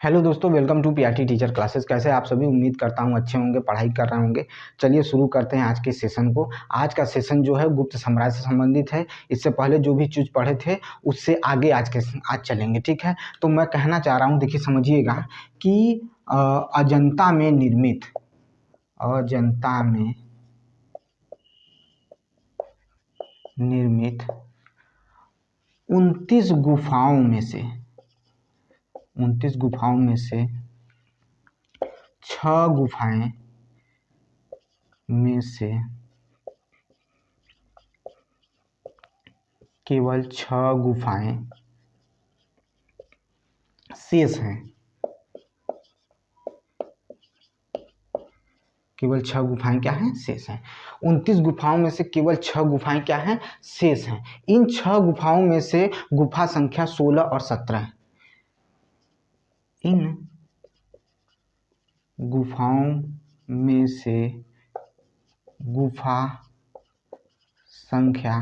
Hello दोस्तों, welcome to PRT teacher classes. कैसे आप सभी? उम्मीद करता हूँ अच्छे होंगे, पढ़ाई कर रहे होंगे। चलिए शुरू करते हैं आज के सेशन को। आज का सेशन जो है गुप्त साम्राज्य से संबंधित है। इससे पहले जो भी चीज़ पढ़े थे उससे आगे आज चलेंगे, ठीक है। तो मैं कहना चाह रहा हूँ, देखिए समझिएगा कि अजंता में निर्मित 29 गुफाओं में से 6 गुफाएं में से केवल 6 गुफाएं शेष हैं। केवल 6 गुफाएं क्या हैं? शेष हैं। 29 गुफाओं में से केवल 6 गुफाएं क्या हैं? शेष हैं। इन 6 गुफाओं में से गुफा संख्या 16 और 17 है। इन गुफाओं में से गुफा संख्या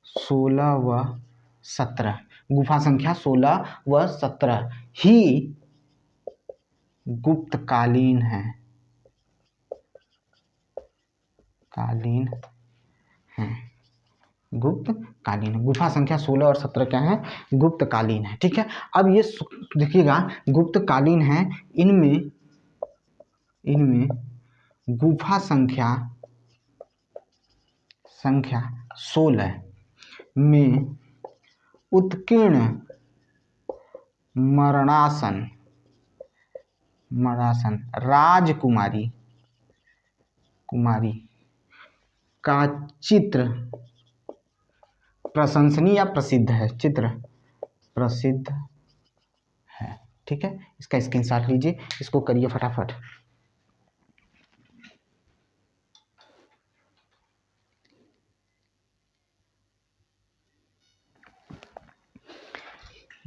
16 व 17 गुफा संख्या 16 व 17 ही गुप्तकालीन है। गुप्तकालीन है। गुफा संख्या 16 और 17 क्या है? गुप्तकालीन है, ठीक है। अब ये देखिएगा, गुप्तकालीन है। इनमें गुफा संख्या 16 में उत्कीर्ण मरणासन राजकुमारी का चित्र प्रशंसनीय या प्रसिद्ध है। चित्र प्रसिद्ध है, ठीक है। इसका स्क्रीनशॉट लीजिए, इसको करिए फटाफट।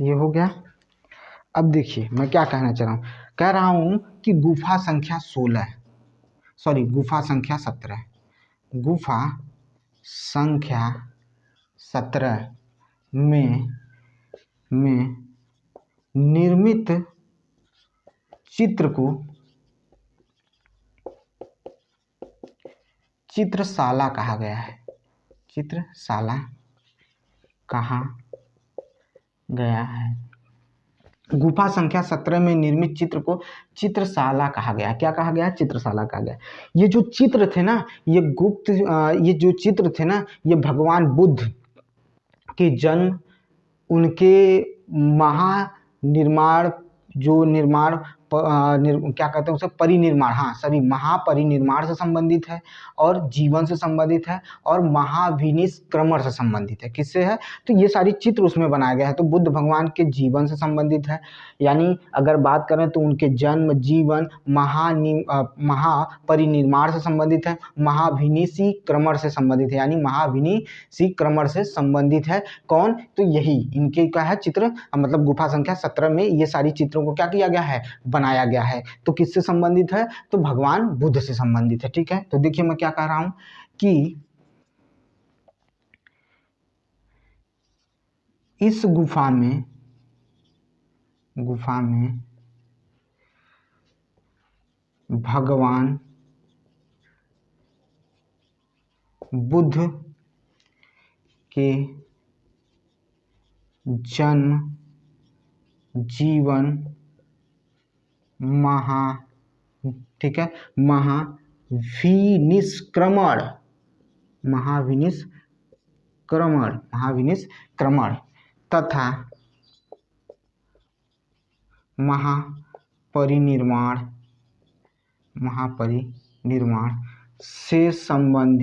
ये हो गया। अब देखिए मैं क्या कहना चाह रहा हूँ। कह रहा हूँ कि गुफा संख्या 17 गुफा संख्या 17 में निर्मित चित्र को चित्रशाला कहा गया है। चित्रशाला कहा गया है। गुफा संख्या 17 में निर्मित चित्र को चित्रशाला कहा गया। क्या कहा गया? चित्रशाला कहा गया। ये जो चित्र थे ना, ये चित्र थे ना, ये भगवान बुद्ध के जन्म, उनके महानिर्माण, जो निर्माण क्या कहते हैं उसे, परिनिर्माण, हाँ सॉरी, महापरिनिर्माण से संबंधित है, और जीवन से संबंधित है, और महाविनिष्क्रमण से संबंधित है। किससे है? तो ये सारी चित्र उसमें बनाया गया है। तो बुद्ध भगवान के जीवन से संबंधित है, यानी अगर बात करें तो उनके जन्म, जीवन, महापरिनिर्माण से संबंधित है, महाविनिष्क्रमण से संबंधित है, यानी महाविनिष्क्रमण से संबंधित है। कौन? तो यही इनके क्या है? चित्र, मतलब गुफा संख्या 17 में ये सारी चित्रों को क्या किया गया है? बनाया गया है। तो किससे संबंधित है? तो भगवान बुद्ध से संबंधित है, ठीक है। तो देखिए मैं क्या कह रहा हूं कि इस गुफा में भगवान बुद्ध के जन्म, जीवन, ठीक है, महाविनिष्क्रमण तथा महापरिनिर्माण से संबंधित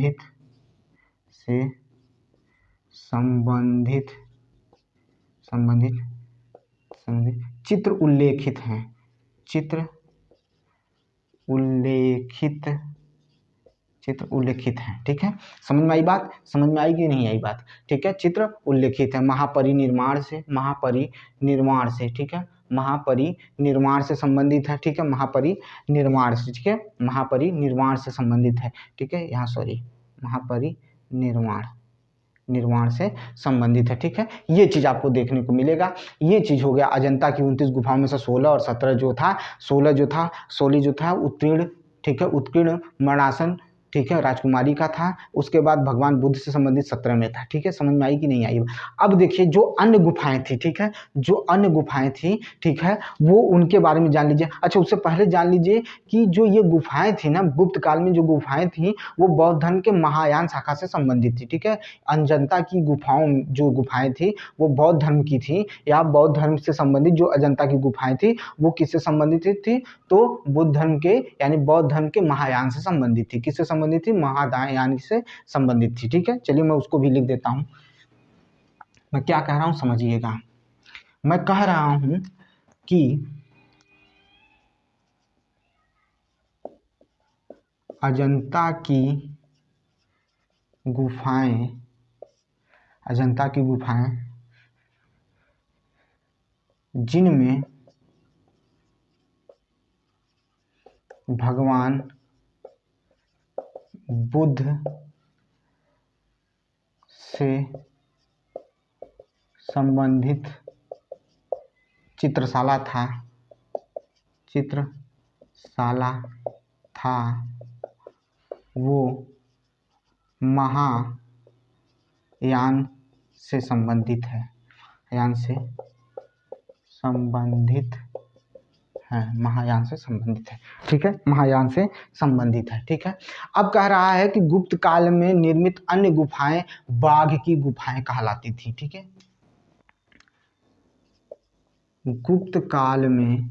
चित्र उल्लेखित हैं। चित्र उल्लेखित है, ठीक है। समझ में आई बात? समझ में आई कि नहीं आई बात? ठीक है। चित्र उल्लेखित है महापरिनिर्माण से, ठीक है, महापरिनिर्माण से संबंधित है, ठीक है, महापरिनिर्माण से, ठीक है, महापरिनिर्माण से संबंधित है, ठीक है। यहाँ सॉरी, महापरिनिर्माण निर्माण से संबंधित है। ठीक है, ये चीज़ आपको देखने को मिलेगा। ये चीज़ हो गया अजंता की 29 गुफाओं में से 16 और 17 जो था 16 जो था उत्कीर्ण, ठीक है, उत्कीर्ण मरणासन, ठीक है, राजकुमारी का था। उसके बाद भगवान बुद्ध से संबंधित 17 में था। ठीक है, समझ में आई कि नहीं आई? अब देखिए जो अन्य गुफाएं थी, ठीक है, जो अन्य गुफाएं थी, ठीक है, वो उनके बारे में जान लीजिए। अच्छा, उससे पहले जान लीजिए कि जो ये गुफाएं थी ना, गुप्त काल में जो गुफाएं थी वो बौद्ध धर्म के महायान शाखा से संबंधित थी। ठीक है, अजंता की गुफाओं जो गुफाएं थी वो बौद्ध धर्म की थी, या बौद्ध धर्म से संबंधित जो अजंता की गुफाएं थी वो किससे संबंधित थी? तो बुद्ध धर्म के यानी बौद्ध धर्म के महायान से संबंधित थी। किससे संबंधित थी? महायान से संबंधित थी। ठीक है, चलिए मैं उसको भी लिख देता हूँ। मैं क्या कह रहा हूँ समझिएगा। मैं कह रहा हूँ कि अजंता की गुफाएं, अजंता की गुफाएं जिनमें भगवान बुद्ध से संबंधित चित्रशाला था, चित्रशाला था, वो महायान से संबंधित है, यान से संबंधित है, महायान से संबंधित है। ठीक है, महायान से संबंधित है। ठीक है, अब कह रहा है कि गुप्त काल में निर्मित अन्य गुफाएं बाघ की गुफाएं कहलाती थी। ठीक है, गुप्त काल में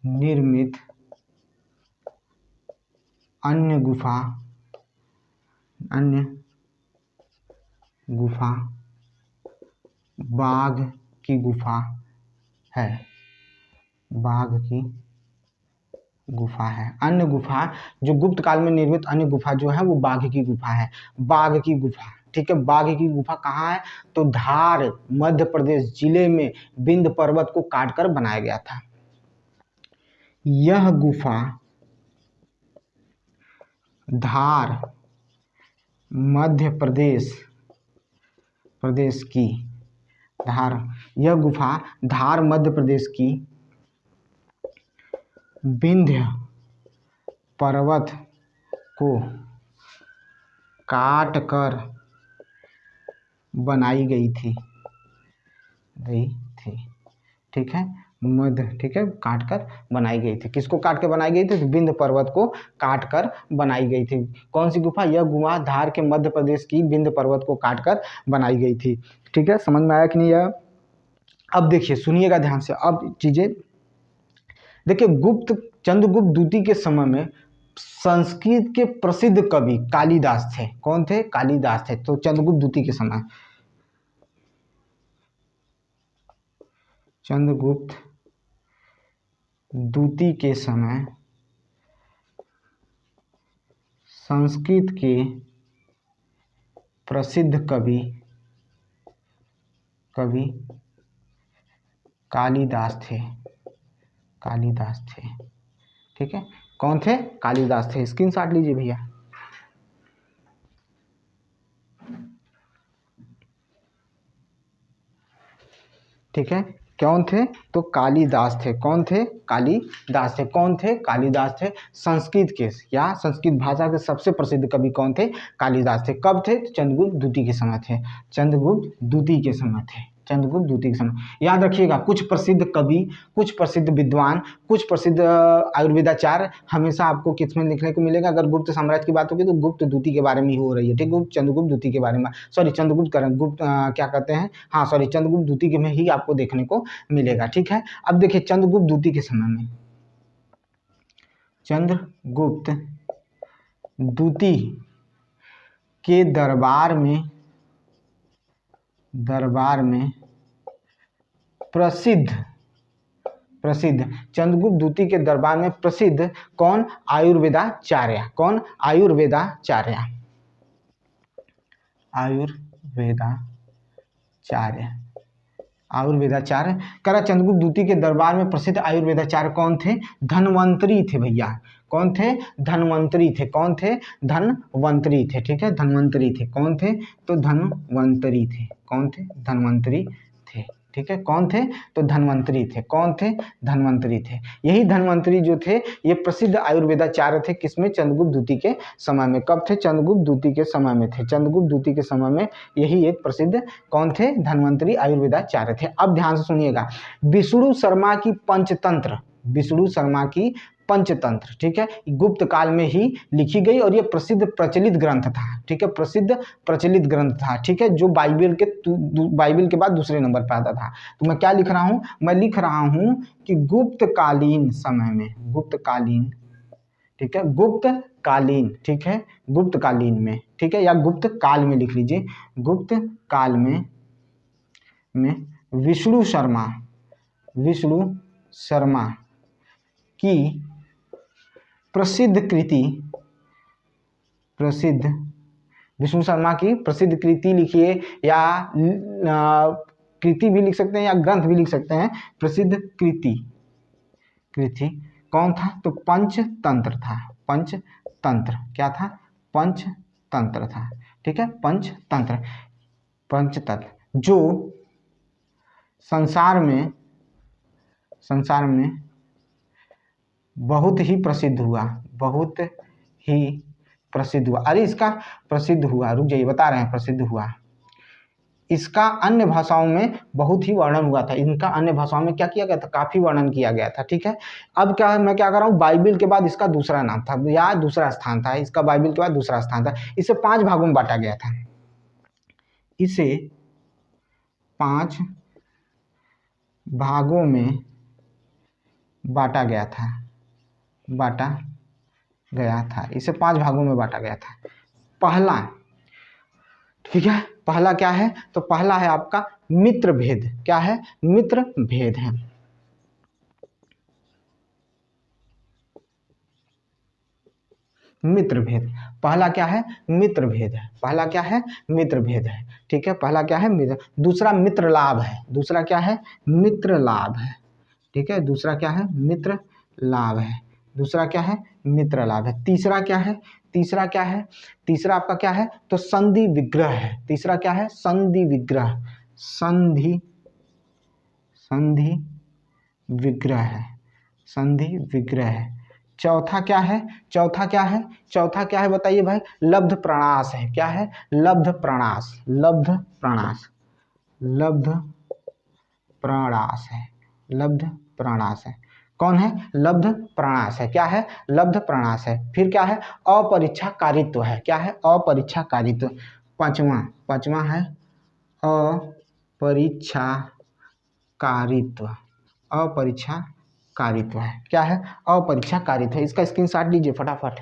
निर्मित अन्य गुफा बाघ की गुफा है, बाघ की गुफा है। अन्य गुफा जो गुप्त काल में निर्मित अन्य गुफा जो है वो बाघ की गुफा है, बाघ की गुफा। ठीक है, बाघ की गुफा कहाँ है? तो धार मध्य प्रदेश जिले में विंध्य पर्वत को काटकर बनाया गया था। यह गुफा धार मध्य प्रदेश की धार, यह गुफा धार मध्य प्रदेश की विंध्य पर्वत को काट कर बनाई गई थी। ठीक है, मध्य, ठीक है, काट कर बनाई गई थी। किसको काट कर बनाई गई थी? तो विंध्य पर्वत को काट कर बनाई गई थी। कौन सी गुफा? यह गुफा धार के मध्य प्रदेश की विंध्य पर्वत को काट कर बनाई गई थी। ठीक है, समझ में आया कि नहीं यह? अब देखिए, सुनिएगा ध्यान से। अब चीजें देखिए, चंद्रगुप्त द्वितीय के समय में संस्कृत के प्रसिद्ध कवि कालिदास थे। कौन थे? कालिदास थे। तो चंद्रगुप्त द्वितीय के समय, चंद्रगुप्त द्वितीय के समय संस्कृत के प्रसिद्ध कवि कालिदास थे। ठीक है, कौन थे? कालिदास थे। स्क्रीनशॉट लीजिए भैया। ठीक है, कौन थे? तो कालिदास थे। कौन थे? कालिदास थे। कौन थे? कालिदास थे। संस्कृत के या संस्कृत भाषा के सबसे प्रसिद्ध कवि कौन थे? कालिदास थे। कब थे? चंद्रगुप्त द्वितीय के समय थे। चंद्रगुप्त द्वितीय के समय थे। चंद्रगुप्त द्वितीय के समय। याद रखिएगा, कुछ प्रसिद्ध कवि, कुछ प्रसिद्ध विद्वान, कुछ प्रसिद्ध आयुर्वेदाचार्य हमेशा आपको किसमें लिखने को मिलेगा? अगर गुप्त साम्राज्य की बात होगी तो गुप्त द्वितीय के बारे में ही हो रही है। ठीक, चंद्रगुप्त द्वितीय के बारे में, सॉरी चंद्रगुप्त क्या कहते हैं, हाँ सॉरी, चंद्रगुप्त द्वितीय में ही आपको देखने को मिलेगा। ठीक है, अब देखिए चंद्रगुप्त द्वितीय के समय में, चंद्रगुप्त द्वितीय के दरबार में प्रसिद्ध चंद्रगुप्त द्वितीय के दरबार में प्रसिद्ध कौन? आयुर्वेदाचार्य। कौन? आयुर्वेदाचार्य। आयुर्वेदाचार्य। कह रहा चंद्रगुप्त द्वितीय के दरबार में प्रसिद्ध आयुर्वेदाचार्य कौन थे? धन्वंतरी थे भैया। कौन थे? धन्वंतरी थे। कौन थे? धन्वंतरी थे। ठीक है, धन्वंतरी थे। कौन थे? तो धन्वंतरी थे। कौन थे? धन्वंतरी थे। ठीक है, कौन थे? तो धन्वंतरी थे। कौन थे? धन्वंतरी थे। यही धन्वंतरी जो थे ये प्रसिद्ध आयुर्वेदाचार्य थे। किसमें? चंद्रगुप्त द्वितीय के समय में। कब थे? चंद्रगुप्त द्वितीय के समय में थे। चंद्रगुप्त द्वितीय के समय में यही एक प्रसिद्ध कौन थे? धन्वंतरी आयुर्वेदाचार्य थे। अब ध्यान से सुनिएगा, विष्णु शर्मा की पंचतंत्र, विष्णु शर्मा की पंचतंत्र, ठीक है, गुप्त काल में ही लिखी गई और ये प्रसिद्ध प्रचलित ग्रंथ था। ठीक है, प्रसिद्ध प्रचलित ग्रंथ था। ठीक है, जो बाइबल के बाद दूसरे नंबर पर आता था। तो मैं क्या लिख रहा हूं? मैं लिख रहा हूं कि गुप्तकालीन समय में, गुप्तकालीन, ठीक है, गुप्तकालीन, ठीक है, गुप्तकालीन में, ठीक है, या गुप्त काल में लिख लीजिए, गुप्त काल में विष्णु शर्मा की विष्णु शर्मा की प्रसिद्ध कृति लिखिए, या कृति भी लिख सकते हैं या ग्रंथ भी लिख सकते हैं। प्रसिद्ध कृति कौन था? तो पंचतंत्र था। पंचतंत्र क्या था? पंचतंत्र था। ठीक है, पंचतंत्र जो संसार में बहुत ही प्रसिद्ध हुआ, बहुत ही प्रसिद्ध हुआ। अरे इसका प्रसिद्ध हुआ, रुक जाइए, बता रहे हैं, प्रसिद्ध हुआ। इसका अन्य भाषाओं में बहुत ही वर्णन हुआ था। इनका अन्य भाषाओं में क्या किया गया था? काफी वर्णन किया गया था। ठीक है, अब क्या है, मैं क्या कर रहा हूँ, बाइबल के बाद इसका दूसरा नाम था या दूसरा स्थान था। इसका बाइबल के बाद दूसरा स्थान था। इसे 5 भागों में बांटा गया था। इसे 5 भागों में बांटा गया था। इसे 5 भागों में बांटा गया था। पहला, ठीक है, पहला क्या है? तो पहला है आपका मित्र भेद। क्या है? मित्र भेद है। मित्र भेद पहला क्या है? मित्र भेद है। पहला क्या है? मित्र भेद है। ठीक है, पहला क्या है? मित्र। दूसरा मित्र लाभ है। दूसरा क्या है? मित्र लाभ है। ठीक है, दूसरा क्या है? मित्र लाभ है। दूसरा क्या है? मित्र लाभ है। तीसरा क्या है? तीसरा क्या है? तीसरा आपका क्या है? तो संधि विग्रह है। तीसरा क्या है? संधि विग्रह। संधि विग्रह है। संधि विग्रह है। चौथा क्या है? चौथा क्या है? चौथा क्या है बताइए भाई? लब्ध प्रणास है। क्या है? लब्ध प्रणास। लब्ध प्रणास। लब्ध प्रणास है। लब्ध प्रणास है। कौन है? लब्ध प्रणास है। क्या है? लब्ध प्रणास है। फिर क्या है? अपरिच्छाकारित्व है। क्या है? अपरिच्छाकारित्व। पांचवा है अपरिच्छाकारित्व। अपरिच्छाकारित्व है। क्या है? अपरिच्छाकारित्व है। इसका स्क्रीनशॉट लीजिए फटाफट।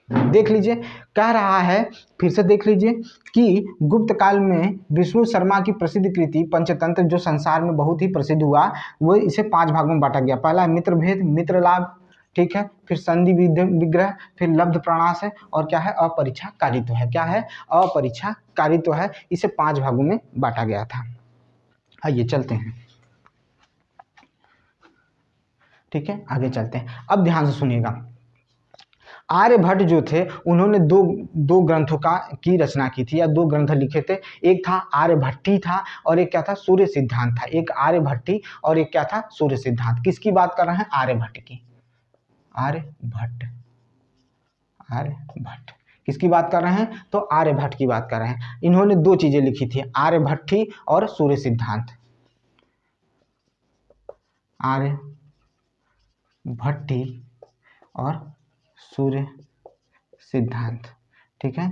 देख लीजिए, कह रहा है, फिर से देख लीजिए कि गुप्त काल में विष्णु शर्मा की प्रसिद्ध कृति पंचतंत्र जो संसार में बहुत ही प्रसिद्ध हुआ, वो इसे 5 भागों में बांटा गया। पहला मित्र भेद, मित्र लाभ, ठीक है, फिर संधि विग्रह, फिर लब्ध प्रणास है, और क्या है? अपरिच्छाकारित्व है। क्या है? अपरिच्छाकारित्व है। इसे 5 भागों में बांटा गया था। आइए चलते हैं, ठीक है, आगे चलते हैं। अब ध्यान से सुनिएगा, आर्यभट्ट जो थे उन्होंने दो ग्रंथों की रचना की थी, या 2 ग्रंथ लिखे थे। एक था आर्यभट्टी था, और एक क्या था? सूर्य सिद्धांत था। एक आर्यभट्टी और एक क्या था? सूर्य सिद्धांत। किसकी बात कर रहे हैं? आर्यभट्ट की। आर्यभट्ट किसकी बात कर रहे हैं? तो आर्यभट्ट की बात कर रहे हैं। इन्होंने 2 चीजें लिखी थी, आर्यभट्टी और सूर्य सिद्धांत। आर्यभट्टी और सूर्य सिद्धांत, ठीक है,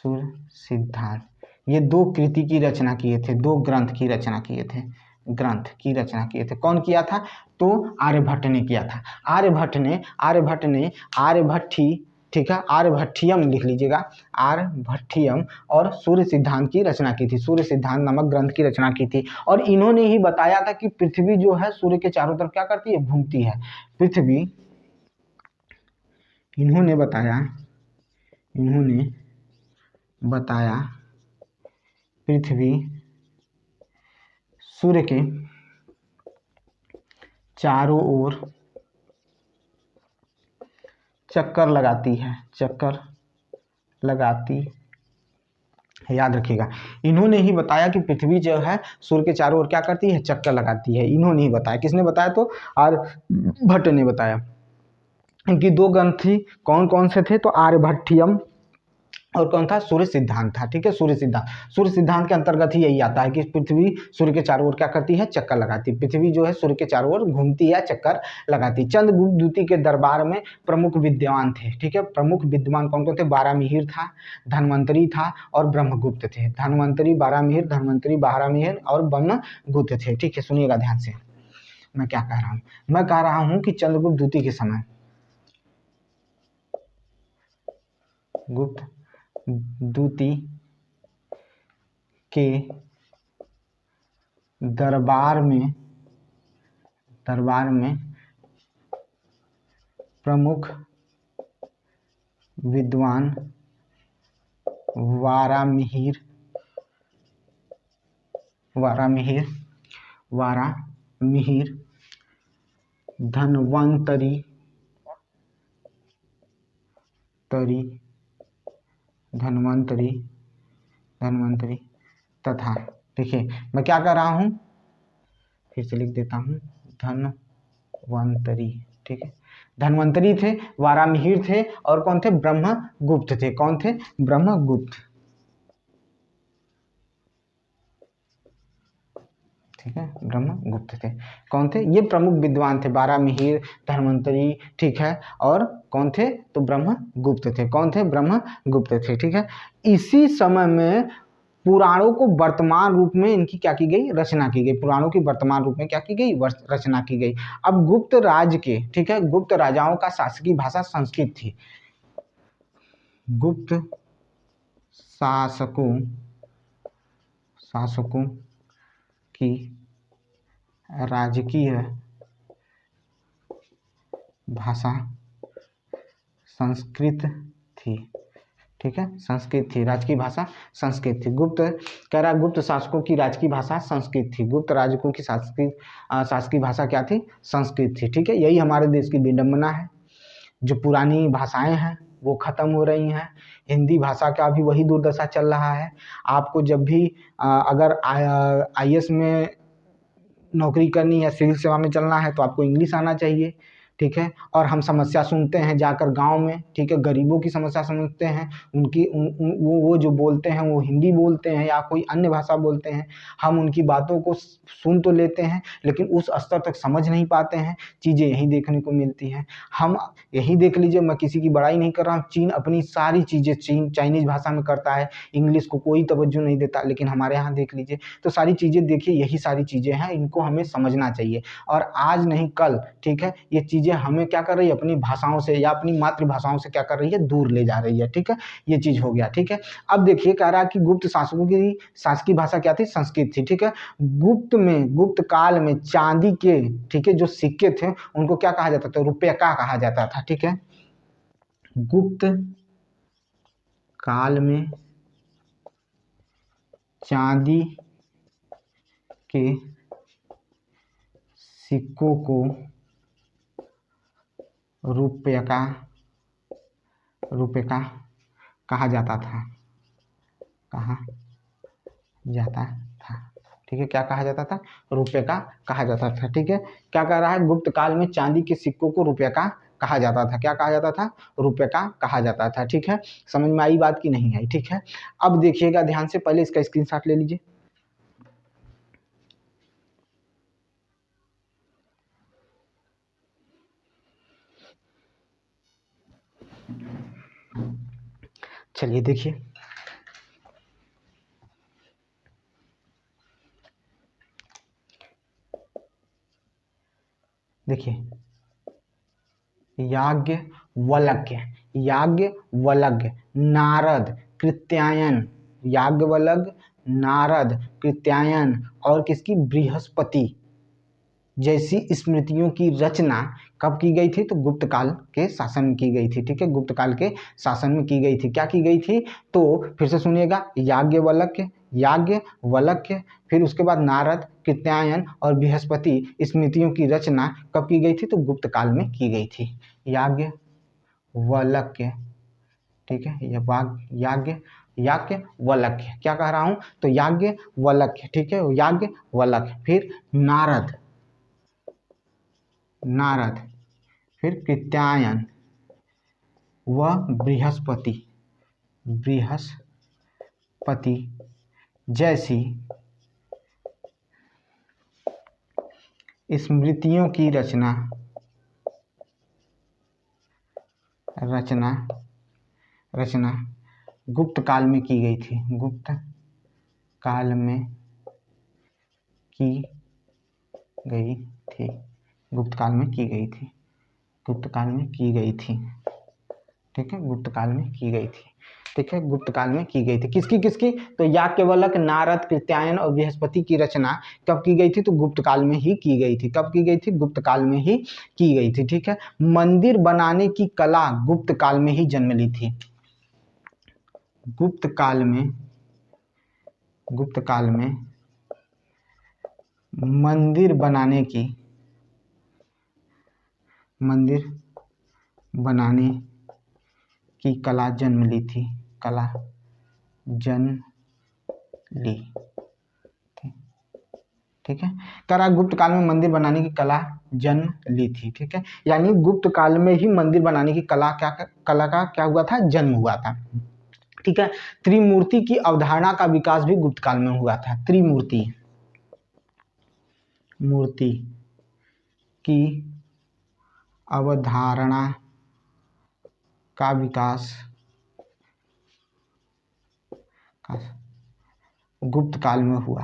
सूर्य सिद्धांत। ये 2 कृति की रचना किए थे, 2 ग्रंथ की रचना किए थे। ग्रंथ की रचना किए थे। कौन किया था? तो आर्यभट्ट ने किया था। आर्यभट्ट ने आर्यभट्टी, ठीक है, आर्यभट्टियम लिख लीजिएगा, आर्यभट्टियम, और सूर्य सिद्धांत की रचना की थी। सूर्य सिद्धांत नामक ग्रंथ की रचना की थी। और इन्होंने ही बताया था कि पृथ्वी जो है सूर्य के चारों तरफ क्या करती है? घूमती है। पृथ्वी, इन्होंने बताया पृथ्वी सूर्य के चारों ओर चक्कर लगाती है, चक्कर लगाती है। याद रखिएगा, इन्होंने ही बताया कि पृथ्वी जो है सूर्य के चारों ओर क्या करती है, चक्कर लगाती है। इन्होंने ही बताया। किसने बताया? तो आर्यभट्ट ने बताया। इनकी दो ग्रंथ थी, कौन कौन से थे? तो आर्यभट्टियम और कौन था? सूर्य सिद्धांत था। ठीक है, सूर्य सिद्धांत। सूर्य सिद्धांत के अंतर्गत ही यही आता है कि पृथ्वी सूर्य के चारों ओर क्या करती है, चक्कर लगाती है। पृथ्वी जो है सूर्य के चारों ओर घूमती है, चक्कर लगाती। चंद्रगुप्त द्वितीय के दरबार में प्रमुख विद्वान थे। ठीक है, प्रमुख विद्वान कौन कौन थे? बारामिहिर था, धन्वंतरी था और ब्रह्मगुप्त थे। धन्वंतरी, बारामिहिर, धन्वंतरी, बारामिहिर और ब्रह्मगुप्त थे। ठीक है, सुनिएगा ध्यान से मैं क्या कह रहा हूँ। मैं कह रहा हूँ कि चंद्रगुप्त द्वितीय के समय, गुप्त द्वितीय के दरबार में प्रमुख विद्वान वारामिहिर, धन्वंतरी तथा, देखिए मैं क्या कर रहा हूं, फिर से लिख देता हूं, धन्वंतरी। ठीक है, धन्वंतरी थे, वारामिहिर थे और कौन थे? ब्रह्मगुप्त थे। कौन थे? ब्रह्मगुप्त। ठीक है, ब्रह्मगुप्त थे। कौन थे? ये प्रमुख विद्वान थे, बारामिहिर, धन्वंतरी। ठीक है, और कौन थे? तो ब्रह्मगुप्त थे। कौन थे? ब्रह्मगुप्त थे। ठीक है, इसी समय में पुराणों को वर्तमान रूप में इनकी क्या की गई? रचना की गई। पुराणों की वर्तमान रूप में क्या की गई? रचना की गई। अब गुप्त राज के, ठीक है, गुप्त राजाओं का शासकीय भाषा संस्कृत थी। गुप्त शासकों की राजकीय भाषा संस्कृत थी। ठीक है, संस्कृत थी, राजकीय भाषा संस्कृत थी। गुप्त कह रहा, गुप्त शासकों की राजकीय भाषा संस्कृत थी। गुप्त राजकों की शासकीय भाषा क्या थी? संस्कृत थी। ठीक है, यही हमारे देश की विडंबना है। जो पुरानी भाषाएं हैं वो खत्म हो रही हैं। हिंदी भाषा का भी वही दुर्दशा चल रहा है। आपको जब भी अगर IAS में नौकरी करनी है, सिविल सेवा में चलना है, तो आपको इंग्लिश आना चाहिए। ठीक है, और हम समस्या सुनते हैं जाकर गांव में। ठीक है, गरीबों की समस्या समझते हैं, उनकी वो जो बोलते हैं वो हिंदी बोलते हैं या कोई अन्य भाषा बोलते हैं। हम उनकी बातों को सुन तो लेते हैं लेकिन उस स्तर तक समझ नहीं पाते हैं। चीज़ें यही देखने को मिलती हैं। हम यही देख लीजिए, मैं किसी की बड़ाई नहीं कर रहा हूँ, चीन अपनी सारी चीज़ें चाइनीज भाषा में करता है, इंग्लिश को कोई तवज्जो नहीं देता। लेकिन हमारे यहाँ देख लीजिए तो सारी चीज़ें, देखिए यही सारी चीज़ें हैं, इनको हमें समझना चाहिए। और आज नहीं कल, ठीक है, ये चीज़ें हमें क्या कर रही है? अपनी भाषाओं से या अपनी मातृभाषाओं से क्या कर रही है? दूर ले जा रही है। ठीक है, ये चीज़ हो गया। ठीक है, अब देखिए कह रहा कि गुप्त शासकों की शासकीय भाषा क्या थी? संस्कृत थी। ठीक है, गुप्त काल में चांदी के, ठीक है, जो सिक्के थे उनको क्या कहा जाता था? रुपया कहा जाता था। ठीक है, गुप्त काल में चांदी के सिक्कों को रुपया कहा जाता था। ठीक है, क्या कहा जाता था? रुपये का कहा जाता था। ठीक है, क्या कह रहा है? गुप्त काल में चांदी के सिक्कों को रुपये का कहा जाता था। क्या कहा जाता था? रुपये का कहा जाता था। ठीक है, समझ में आई बात की नहीं आई? ठीक है, अब देखिएगा ध्यान से, पहले इसका स्क्रीनशॉट ले लीजिए। चलिए देखिए, याज्ञवल्क्य, नारद, कृत्यायन, याज्ञवल्क्य, नारद, कृत्यायन और किसकी? बृहस्पति जैसी स्मृतियों की रचना कब की गई थी? तो गुप्त काल के शासन में की गई थी। ठीक है, गुप्त काल के शासन में की गई थी। क्या की गई थी? तो फिर से सुनिएगा, याज्ञवल्क्य, याज्ञ वल्क्य, फिर उसके बाद नारद, कृत्यायन और बृहस्पति स्मृतियों की रचना कब की गई थी? तो गुप्त काल में की गई थी। याज्ञ वल्क्य, ठीक है, ये याज्ञ याज्ञ वल्क्य, क्या कह रहा हूं? तो याज्ञ वल्क्य, ठीक है, याज्ञ वल्क्य, फिर नारद, फिर कृत्यायन व बृहस्पति जैसी स्मृतियों की रचना गुप्त काल में की गई थी। गुप्त काल में की गई थी। गुप्त काल में की गई थी। गुप्त काल में की गई थी, ठीक है, गुप्त काल में की गई थी, ठीक है, गुप्त काल में की गई थी। किसकी किसकी? तो याज्ञवल्क्य, नारद, कृत्यायन और बृहस्पति की रचना कब की गई थी? तो गुप्त काल में ही की गई थी। कब की गई थी? गुप्त काल में ही की गई थी, ठीक है। मंदिर बनाने की कला गुप्त काल में ही जन्म ली थी। गुप्त काल में मंदिर बनाने की कला जन्म ली थी। कला जन्म ली थी, ठीक है। करा गुप्त काल में मंदिर बनाने की कला जन्म ली थी, ठीक है, यानी गुप्त काल में ही मंदिर बनाने की कला का क्या हुआ था? जन्म हुआ था, ठीक है। त्रिमूर्ति की अवधारणा का विकास भी गुप्त काल में हुआ था। त्रिमूर्ति की अवधारणा का विकास गुप्त काल में हुआ।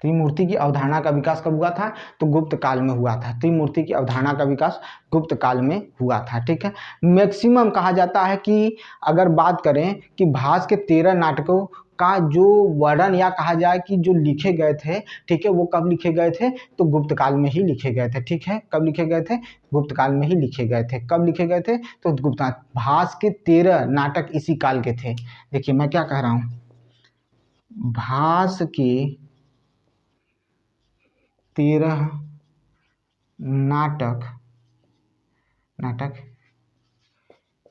त्रिमूर्ति की अवधारणा का विकास कब हुआ था? तो गुप्त काल में हुआ था। त्रिमूर्ति की अवधारणा का विकास गुप्त काल में हुआ था, ठीक है। मैक्सिमम कहा जाता है कि अगर बात करें कि भास के 13 नाटकों का जो वर्णन या कहा जाए कि जो लिखे गए थे, ठीक है, वो कब लिखे गए थे? तो गुप्त काल में ही लिखे गए थे, ठीक है। कब लिखे गए थे? गुप्त काल में ही लिखे गए थे। कब लिखे गए थे? तो गुप्त। भास के 13 नाटक इसी काल के थे। देखिए मैं क्या कह रहा हूं, भास के 13 नाटक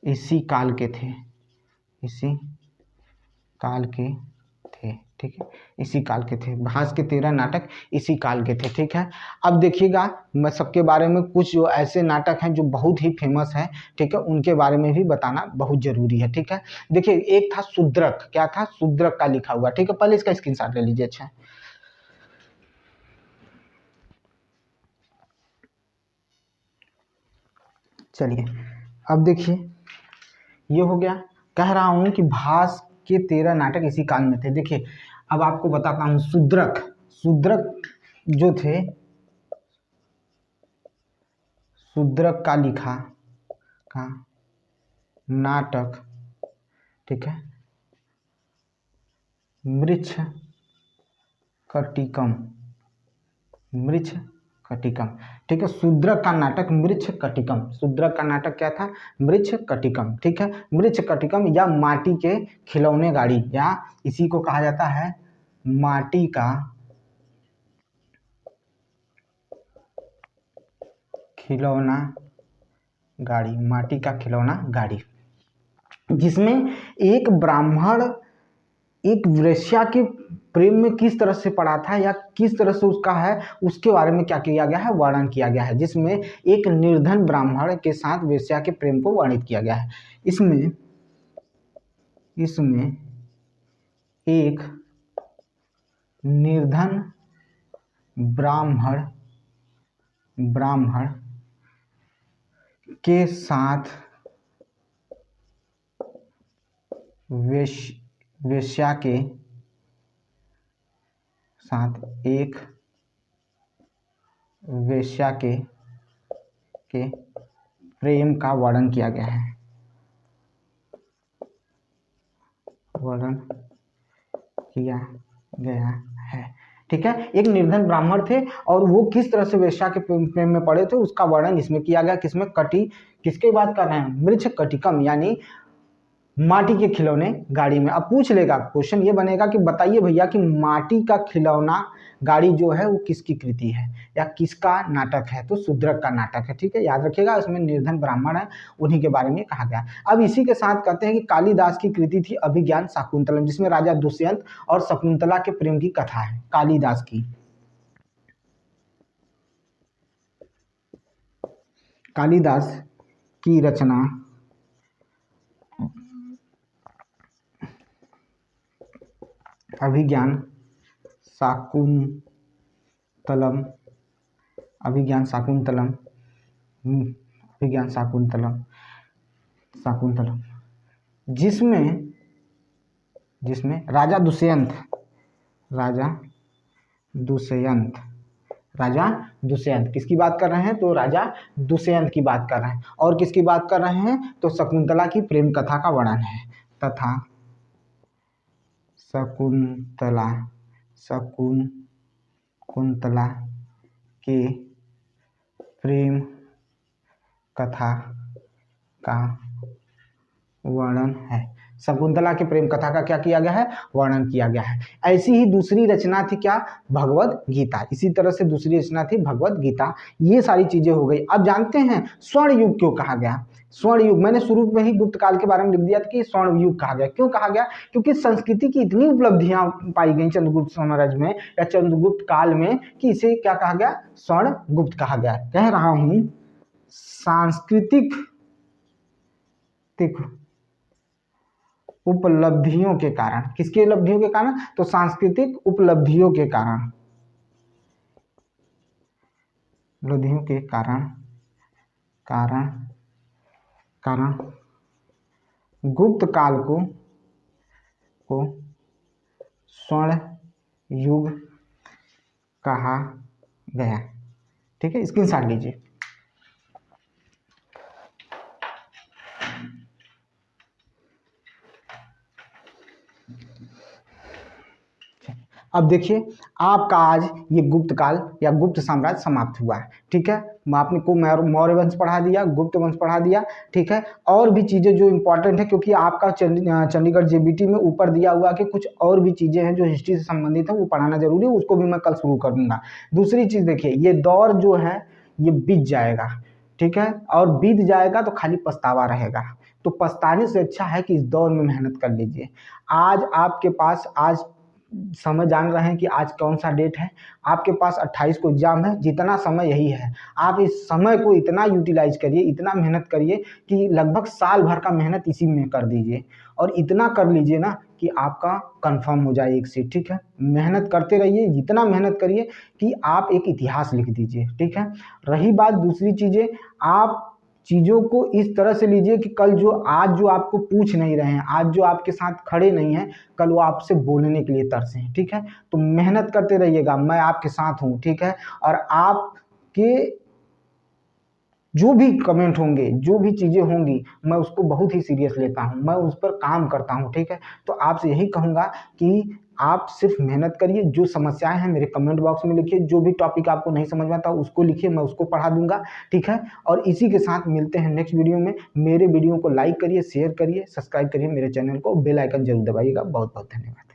इसी काल के थे, ठीक है, इसी काल के थे। भास के 13 नाटक इसी काल के थे, ठीक है। अब देखिएगा, मैं सबके बारे में कुछ जो ऐसे नाटक हैं जो बहुत ही फेमस हैं, ठीक है, उनके बारे में भी बताना बहुत जरूरी है, ठीक है। देखिए एक था शूद्रक, क्या था? शूद्रक का लिखा हुआ, ठीक है, पहले इसका स्क्रीनशॉट ले लीजिए। अच्छा, चलिए अब देखिए, ये हो गया। कह रहा हूं कि भास के 13 नाटक इसी काल में थे। देखिए अब आपको बताता हूं, शूद्रक जो थे, शूद्रक का लिखा का नाटक, ठीक है, मृच्छ कटिकम, ठीक है। शूद्रक का नाटक मृच्छ कटिकम। शूद्रक का नाटक क्या था? मृच्छ कटिकम, ठीक है। मृच्छ कटिकम या माटी के खिलौने गाड़ी, या इसी को कहा जाता है माटी का खिलौना गाड़ी, माटी का खिलौना गाड़ी, जिसमें एक ब्राह्मण एक वेश्या के प्रेम में किस तरह से पड़ा था या किस तरह से उसका है, उसके बारे में क्या किया गया है? वर्णन किया गया है, जिसमें एक निर्धन ब्राह्मण के साथ वेश्या के प्रेम को वर्णित किया गया है। इसमें एक निर्धन ब्राह्मण के साथ वेश्या के साथ एक वेश्या के प्रेम का वर्णन किया गया है, ठीक है। एक निर्धन ब्राह्मण थे और वो किस तरह से वेश्या के प्रेम में पड़े थे, उसका वर्णन इसमें किया गया। किसमें? किसकी बात कर रहे हैं? मृच्छ कटिकम, यानी माटी के खिलौने गाड़ी में। अब पूछ लेगा, क्वेश्चन ये बनेगा कि बताइए भैया कि माटी का खिलौना गाड़ी जो है वो किसकी कृति है या किसका नाटक है, तो शूद्रक का नाटक है। ठीक है, याद रखिएगा, इसमें निर्धन ब्राह्मण है, उन्हीं के बारे में कहा गया। अब इसी के साथ कहते हैं कि कालिदास की कृति थी अभिज्ञान शाकुंतलम, जिसमें राजा दुष्यंत और शकुंतला के प्रेम की कथा है, कालिदास की। कालिदास की रचना अभिज्ञान शाकुंतलम, अभिज्ञान शाकुंतलम, अभिज्ञान शाकुंतलम, शाकुंतलम, जिसमें राजा दुष्यंत, राजा दुष्यंत किसकी बात कर रहे हैं, तो राजा दुष्यंत की बात कर रहे हैं। और किसकी बात कर रहे हैं, तो शकुंतला की प्रेम कथा का वर्णन है, तथा शकुंतला के प्रेम कथा का वर्णन है। शकुंतला के प्रेम कथा का क्या किया गया है, वर्णन किया गया है। ऐसी ही दूसरी रचना थी क्या, भगवद गीता। इसी तरह से दूसरी रचना थी भगवद गीता। ये सारी चीजें हो गई। अब जानते हैं स्वर्ण युग क्यों कहा गया। स्वर्ण युग मैंने शुरू में ही गुप्त काल के बारे में लिख दिया था कि स्वर्ण युग कहा गया। क्यों कहा गया, क्योंकि संस्कृति की इतनी उपलब्धियां पाई गई चंद्रगुप्त साम्राज्य में या चंद्रगुप्त काल में कि इसे क्या कहा गया, स्वर्ण गुप्त कहा गया। कह रहा हूं सांस्कृतिक उपलब्धियों के कारण। किसकी उपलब्धियों के कारण, तो सांस्कृतिक उपलब्धियों के कारण, उपलब्धियों के कारण गुप्त काल को स्वर्ण युग कहा गया। ठीक है, स्क्रीनशॉट लीजिए। अब देखिए, आपका आज ये गुप्त काल या गुप्त साम्राज्य समाप्त हुआ है। ठीक है, आपने को मौर्य वंश पढ़ा दिया, गुप्त वंश पढ़ा दिया। ठीक है, और भी चीज़ें जो इंपॉर्टेंट है, क्योंकि आपका चंडीगढ़ जेबीटी में ऊपर दिया हुआ कि कुछ और भी चीज़ें हैं जो हिस्ट्री से संबंधित है, वो पढ़ाना जरूरी है, उसको भी मैं कल शुरू कर दूंगा। दूसरी चीज़ देखिए, ये दौर जो है ये बीत जाएगा। ठीक है, और बीत जाएगा तो खाली पछतावा रहेगा। तो पछताने से अच्छा है कि इस दौर में मेहनत कर लीजिए। आज आपके पास, आज समय जान रहे हैं कि आज कौन सा डेट है, आपके पास 28 को एग्जाम है। जितना समय यही है, आप इस समय को इतना यूटिलाइज करिए, इतना मेहनत करिए कि लगभग साल भर का मेहनत इसी में कर दीजिए। और इतना कर लीजिए ना कि आपका कंफर्म हो जाए एक सीट। ठीक है, मेहनत करते रहिए, जितना मेहनत करिए कि आप एक इतिहास लिख दीजिए। ठीक है, रही बात दूसरी चीज़ें, आप चीज़ों को इस तरह से लीजिए कि कल जो आज जो आपको पूछ नहीं रहे हैं, आज जो आपके साथ खड़े नहीं हैं, कल वो आपसे बोलने के लिए तरसे हैं। ठीक है, तो मेहनत करते रहिएगा, मैं आपके साथ हूँ। ठीक है, और आपके जो भी कमेंट होंगे, जो भी चीज़ें होंगी, मैं उसको बहुत ही सीरियस लेता हूँ, मैं उस पर काम करता हूँ। ठीक है, तो आपसे यही कहूँगा कि आप सिर्फ मेहनत करिए। जो समस्याएं हैं मेरे कमेंट बॉक्स में लिखिए, जो भी टॉपिक आपको नहीं समझ में आता उसको लिखिए, मैं उसको पढ़ा दूंगा। ठीक है, और इसी के साथ मिलते हैं नेक्स्ट वीडियो में। मेरे वीडियो को लाइक करिए, शेयर करिए, सब्सक्राइब करिए मेरे चैनल को, बेल आइकन जरूर दबाइएगा। बहुत बहुत धन्यवाद।